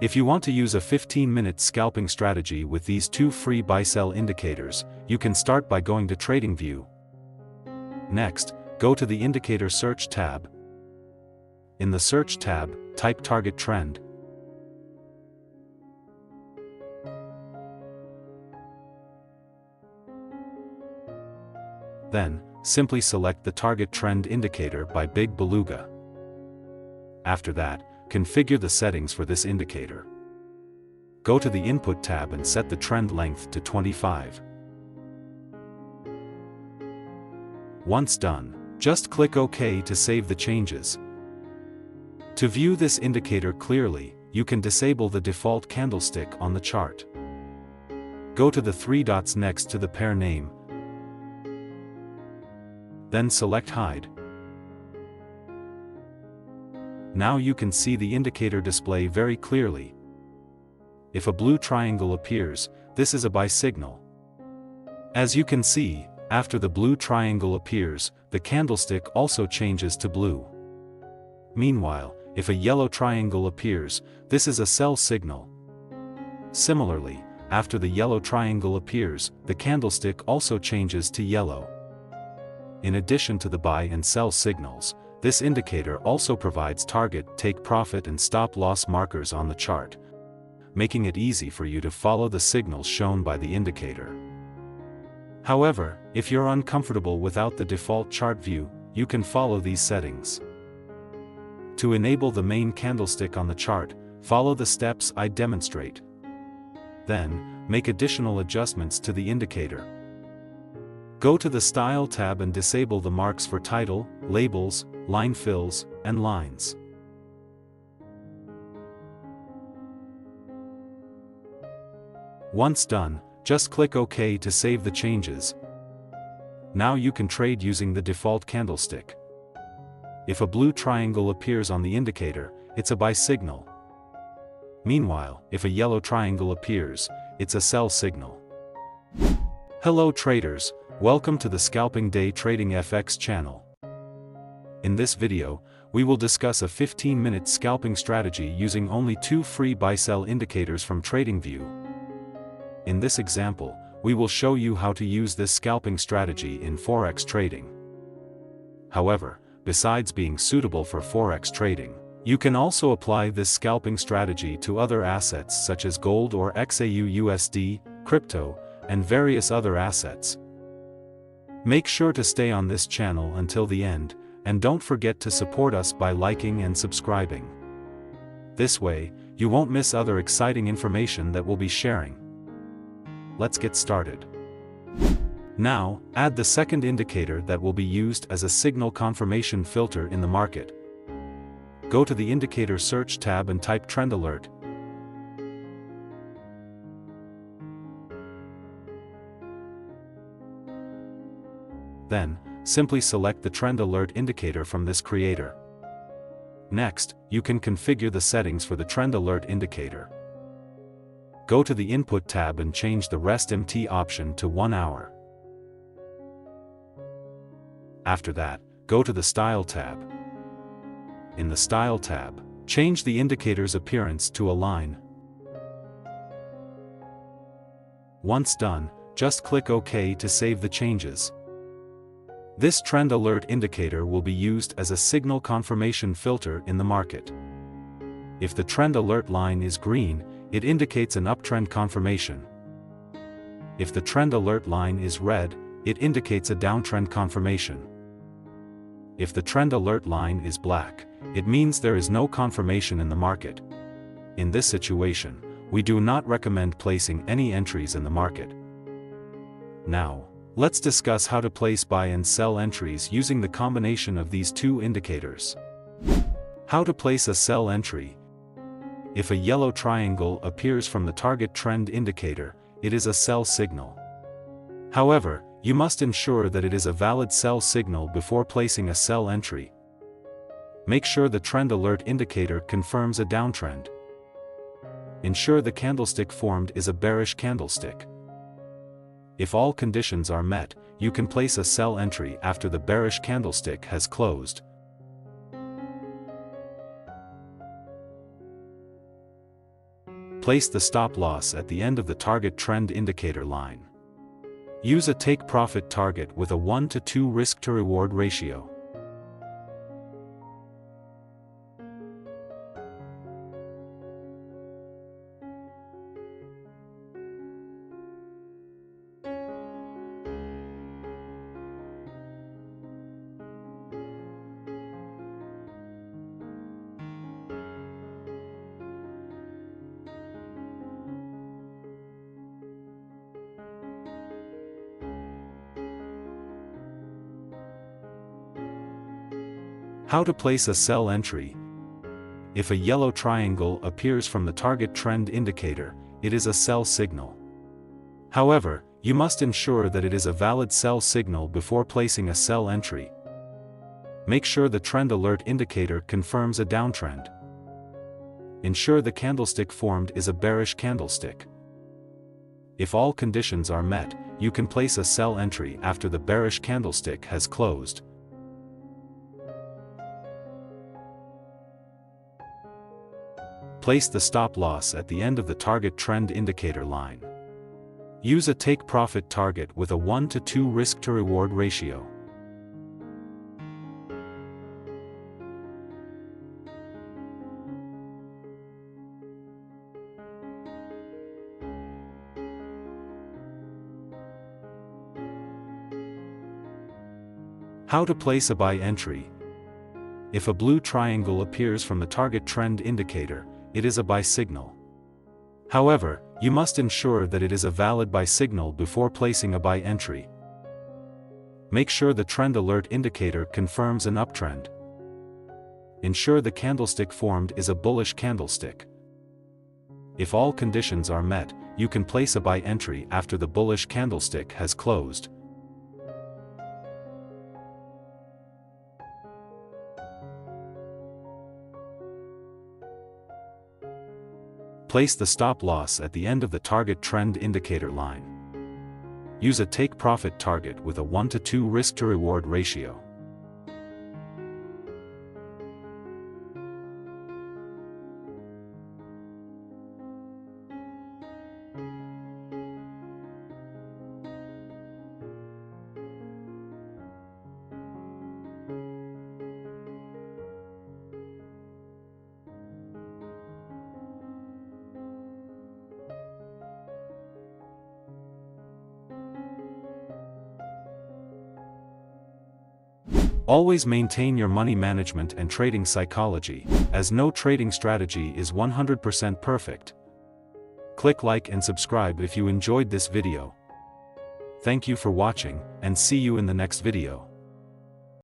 If you want to use a 15-minute scalping strategy with these two free buy-sell indicators, you can start by going to TradingView. Next, go to the Indicator Search tab. In the Search tab, type Target Trend. Then, simply select the Target Trend indicator by BigBeluga. After that, configure the settings for this indicator. Go to the Input tab and set the trend length to 25. Once done, just click OK to save the changes. To view this indicator clearly, you can disable the default candlestick on the chart. Go to the three dots next to the pair name. Then select Hide. Now you can see the indicator display very clearly. If a blue triangle appears, this is a buy signal. As you can see, after the blue triangle appears, the candlestick also changes to blue. Meanwhile, if a yellow triangle appears, this is a sell signal. Similarly, after the yellow triangle appears, the candlestick also changes to yellow. In addition to the buy and sell signals, this indicator also provides target, take profit and stop loss markers on the chart, making it easy for you to follow the signals shown by the indicator. However, if you're uncomfortable without the default chart view, you can follow these settings. To enable the main candlestick on the chart, follow the steps I demonstrate. Then, make additional adjustments to the indicator. Go to the Style tab and disable the marks for title, labels, line fills, and lines. Once done, just click OK to save the changes. Now you can trade using the default candlestick. If a blue triangle appears on the indicator, it's a buy signal. Meanwhile, if a yellow triangle appears, it's a sell signal. Hello traders, welcome to the Scalping Day Trading FX channel. In this video, we will discuss a 15-minute scalping strategy using only two free buy-sell indicators from TradingView. In this example, we will show you how to use this scalping strategy in forex trading. However, besides being suitable for forex trading, you can also apply this scalping strategy to other assets such as gold or XAU/USD, crypto, and various other assets. Make sure to stay on this channel until the end, and don't forget to support us by liking and subscribing. This way, you won't miss other exciting information that we'll be sharing. Let's get started. Now, add the second indicator that will be used as a signal confirmation filter in the market. Go to the Indicator Search tab and type Trend Alert. Then, simply select the Trend Alert indicator from this creator. Next, you can configure the settings for the Trend Alert indicator. Go to the Input tab and change the Rest MT option to 1 hour. After that, go to the Style tab. In the Style tab, change the indicator's appearance to a line. Once done, just click OK to save the changes. This Trend Alert indicator will be used as a signal confirmation filter in the market. If the Trend Alert line is green, it indicates an uptrend confirmation. If the Trend Alert line is red, it indicates a downtrend confirmation. If the Trend Alert line is black, it means there is no confirmation in the market. In this situation, we do not recommend placing any entries in the market. Now, let's discuss how to place buy and sell entries using the combination of these two indicators. How to place a sell entry. If a yellow triangle appears from the target trend indicator, it is a sell signal. However, you must ensure that it is a valid sell signal before placing a sell entry. Make sure the Trend Alert indicator confirms a downtrend. Ensure the candlestick formed is a bearish candlestick. If all conditions are met, you can place a sell entry after the bearish candlestick has closed. Place the stop loss at the end of the target trend indicator line. Use a take-profit target with a 1-to-2 risk-to-reward ratio. How to place a sell entry. If a yellow triangle appears from the target trend indicator, it is a sell signal. However, you must ensure that it is a valid sell signal before placing a sell entry. Make sure the trend alert indicator confirms a downtrend. Ensure the candlestick formed is a bearish candlestick. If all conditions are met, you can place a sell entry after the bearish candlestick has closed. Place the stop loss at the end of the target trend indicator line. Use a take-profit target with a 1-to-2 risk-to-reward ratio. How to place a buy entry. If a blue triangle appears from the target trend indicator, it is a buy signal. However, you must ensure that it is a valid buy signal before placing a buy entry. Make sure the trend alert indicator confirms an uptrend. Ensure the candlestick formed is a bullish candlestick. If all conditions are met, you can place a buy entry after the bullish candlestick has closed. Place the stop loss at the end of the target trend indicator line. Use a take-profit target with a 1-to-2 risk-to-reward ratio. Always maintain your money management and trading psychology, as no trading strategy is 100% perfect. Click like and subscribe if you enjoyed this video. Thank you for watching, and see you in the next video.